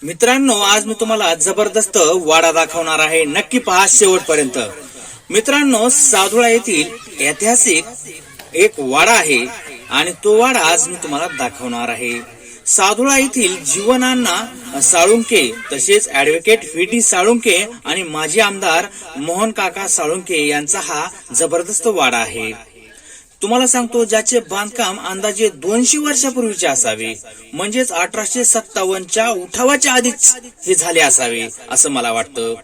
मित्रांनो, आज मी तुम्हाला जबरदस्त वाडा दाखवणार आहे. नक्की पहा शेवटपर्यंत. मित्रांनो, साधुळा येथील ऐतिहासिक एक वाडा आहे आणि तो वाडा आज मी तुम्हाला दाखवणार आहे. साधुळा येथील जीवनांना साळुंके तसेच ऍडव्होकेट व्ही.डी. साळुंके आणि माजी आमदार मोहन काका साळुंके यांचा हा जबरदस्त वाडा आहे. तुम्हाला सांगतो, ज्याचे बांधकाम अंदाजे 200 वर्षापूर्वीचे असावे, म्हणजेच 1857च्या उठावाच्या आधीच हे झाले असावे असं मला वाटतं.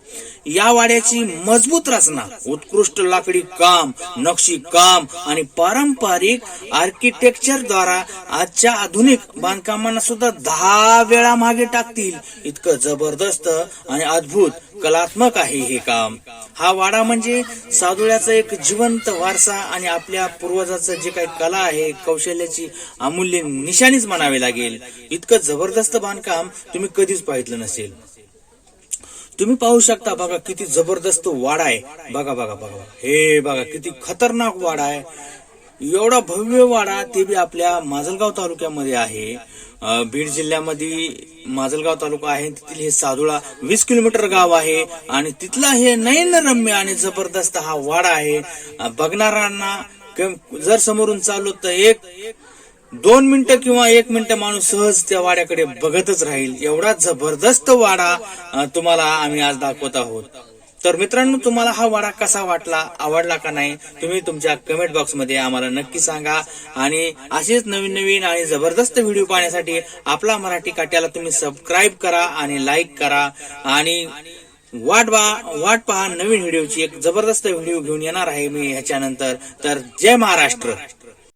या वाड्याची मजबूत रचना, उत्कृष्ट लाकडी काम, नक्षी काम आणि पारंपरिक आर्किटेक्चर द्वारा आजच्या आधुनिक बांधकामांना सुद्धा 10 वेळा मागे टाकतील इतकं जबरदस्त आणि अद्भुत कलात्मक आहे हे काम. हा वाडा म्हणजे साधुळ्याचा एक जिवंत वारसा आणि आपल्या पूर्वजाचं जे काही कला आहे, कौशल्याची अमूल्य निशाणीच म्हणावी लागेल. इतकं जबरदस्त बांधकाम तुम्ही कधीच पाहिलं नसेल. तुम्ही पाहू शकता, बघा किती जबरदस्त वाडा आहे. बघा बघा बघा, हे बघा किती खतरनाक वाडा आहे. एवढा भव्य वाडा, ते बी आपल्या माजलगाव तालुक्यामध्ये आहे. बीड जिल्ह्यामध्ये माजलगाव तालुका आहे. तिथील हे साधुळा 20 किलोमीटर गाव आहे आणि तिथला हे नयनरम्य आणि जबरदस्त हा वाडा आहे. बघणाऱ्यांना जर समोरून चाललो तर 2 मिनिटं किंवा 1 मिनिट माणूस सहज त्या वाड्याकडे बघतच राहील. एवढा जबरदस्त वाडा तुम्हाला आम्ही आज दाखवत आहोत. तर मित्रांनो, तुम्हाला हा वाडा कसा वाटला, आवडला का नाही, तुम्ही तुमच्या कमेंट बॉक्स मध्ये आम्हाला नक्की सांगा. आणि असेच नवीन नवीन आणि जबरदस्त व्हिडिओ पाहण्यासाठी आपला मराठी काट्याला तुम्ही सबस्क्राईब करा आणि लाईक करा. आणि वाट पहा, नवीन व्हिडिओची एक जबरदस्त व्हिडिओ घेऊन येणार आहे मी ह्याच्यानंतर. तर जय महाराष्ट्र.